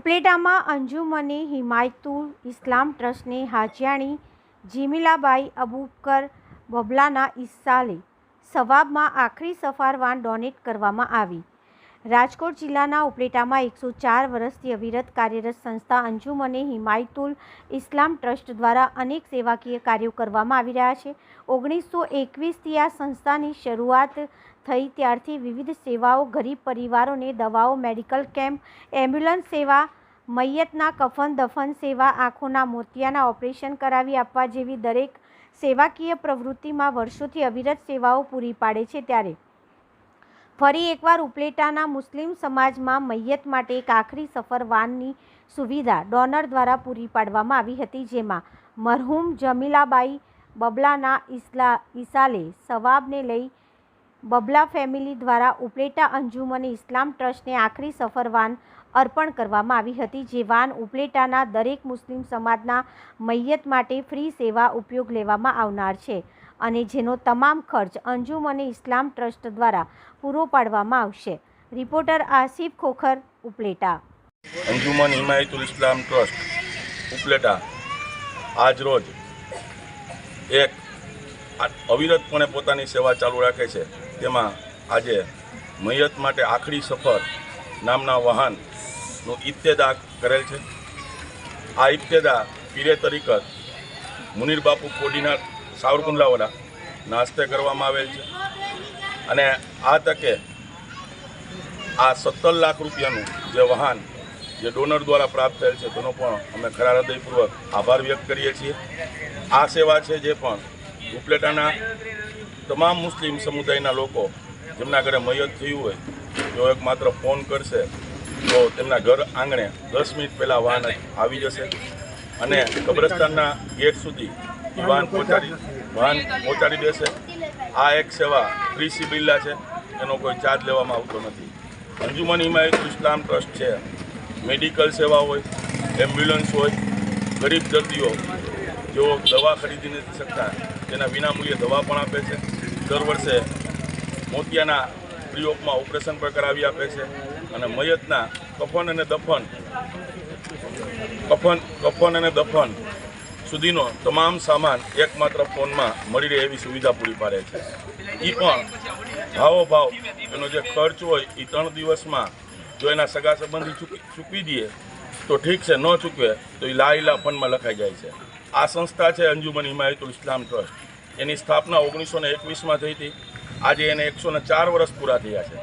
ઉપલેટામાં અંજુમને હિમાયતુલ ઇસ્લામ ટ્રસ્ટને હાજિયાણી જીમીલાબાઈ અબુબકર બબલાના ઇસ્સાલે સવાબમાં આખરી સફર વાન ડોનેટ કરવામાં આવી। રાજકોટ જિલ્લાના ઉપલેટામાં 104 વર્ષથી અવિરત કાર્યરત સંસ્થા અંજુમને હિમાયતુલ ઇસ્લામ ટ્રસ્ટ દ્વારા અનેક સેવાકીય કાર્યો કરવામાં આવી રહ્યા છે। 1921થી આ સંસ્થાની શરૂઆત થઈ ત્યારથી વિવિધ સેવાઓ ગરીબ પરિવારોને દવાઓ, મેડિકલ કેમ્પ, એમ્બ્યુલન્સ સેવા, મૈયતના કફન દફન સેવા, આંખોના મોતિયાના ઓપરેશન કરાવી આપવા જેવી દરેક સેવાકીય પ્રવૃત્તિમાં વર્ષોથી અવિરત સેવાઓ પૂરી પાડે છે। ત્યારે ફરી એકવાર ઉપલેટાના મુસ્લિમ સમાજમાં મૈયત માટે એક આખરી સફર વાનની સુવિધા ડોનર દ્વારા પૂરી પાડવામાં આવી હતી, જેમાં મરહૂમ જમીલાબાઈ બબલાના ઇસાલે સવાબને લઈ બબલા ફેમિલી દ્વારા ઉપલેટા અંજુમને ઇસ્લામ ટ્રસ્ટને આખરી સફર વાન અર્પણ કરવામાં આવી હતી, જે વાન ઉપલેટાના દરેક મુસ્લિમ સમાજના મૈયત માટે ફ્રી સેવા ઉપયોગ લેવામાં આવનાર છે અને જેનો તમામ ખર્ચ અંજુમને ઇસ્લામ ટ્રસ્ટ દ્વારા પૂરો પાડવામાં આવશે। રિપોર્ટર આસિફ ખોખર, ઉપલેટા। અંજુમન હિમાયતુલ ઇસ્લામ ટ્રસ્ટ ઉપલેટા આજ રોજ એક અવિરતપણે પોતાની સેવા ચાલુ રાખે છે। તેમાં આજે મૈયત માટે આખરી સફર નામના વાહનનું ઇબ્તેદા કરેલ છે। આ ઇબ્તેદા પીરે તરીકત મુનીર બાપુ કોડીનાર સાવરકુંડલાવાલા નાસ્તે કરવામાં આવેલ છે અને આ તકે આ 17 લાખ રૂપિયાનું જે વાહન જે ડોનર દ્વારા પ્રાપ્ત થયેલ છે તેનો પણ અમે ખરા હૃદયપૂર્વક આભાર વ્યક્ત કરીએ છીએ। આ સેવા છે જે પણ ઉપલેટાના તમામ મુસ્લિમ સમુદાયના લોકો જેમના ઘરે મૈયત થયું હોય તેઓ એક માત્ર ફોન કરશે તો તેમના ઘર આંગણે 10 મિનિટ પહેલાં વાહન આવી જશે અને કબ્રસ્તાનના ગેટ સુધી વાહન પહોંચાડી દેશે। આ એક સેવા ફ્રી સિબિલ્લા છે, એનો કોઈ ચાર્જ લેવામાં આવતો નથી। અંજુમન હિમાયતુલ ઇસ્લામ ટ્રસ્ટ છે મેડિકલ સેવા હોય, એમ્બ્યુલન્સ હોય, ગરીબ દર્દીઓ જેઓ દવા ખરીદી નથી શકતા તેના વિનામૂલ્યે દવા પણ આપે છે। દર વર્ષે મોતિયાના ફ્રી ઓફમાં ઓપરેશન પણ કરાવી આપે છે અને મૈયતના કફન અને દફન સુધીનો તમામ સામાન એકમાત્ર ફોનમાં મળી રહે એવી સુવિધા પૂરી પાડે છે। એ પણ ભાવોભાવ એનો જે ખર્ચ હોય એ 3 દિવસમાં જો એના સગા સંબંધી ચૂકવી દઈએ તો ઠીક છે, ન ચૂકવે તો એ લાઈલા ફંડમાં લખાઈ જાય છે। આ સંસ્થા છે અંજુમન હિમાયતુલ ઇસ્લામ ટ્રસ્ટ, એની સ્થાપના 1921માં થઈ હતી। આજે એને 104 વર્ષ પૂરા થયા છે।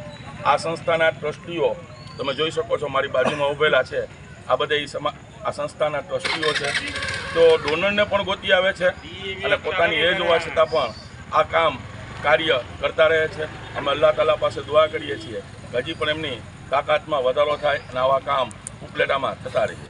આ સંસ્થાના ટ્રસ્ટીઓ તમે જોઈ શકો છો, મારી બાજુમાં ઉભેલા છે, આ બધા આ સંસ્થાના ટ્રસ્ટીઓ છે। તો ડોનરને પણ ગોતી આવે છે અને પોતાની એજ હોવા છતાં પણ આ કાર્ય કરતા રહે છે। અમે અલ્લાહ તાલા પાસે દુઆ કરીએ છીએ કે હજી પણ એમની તાકાતમાં વધારો થાય અને આવા કામ ઉપલેટામાં થતા રહે।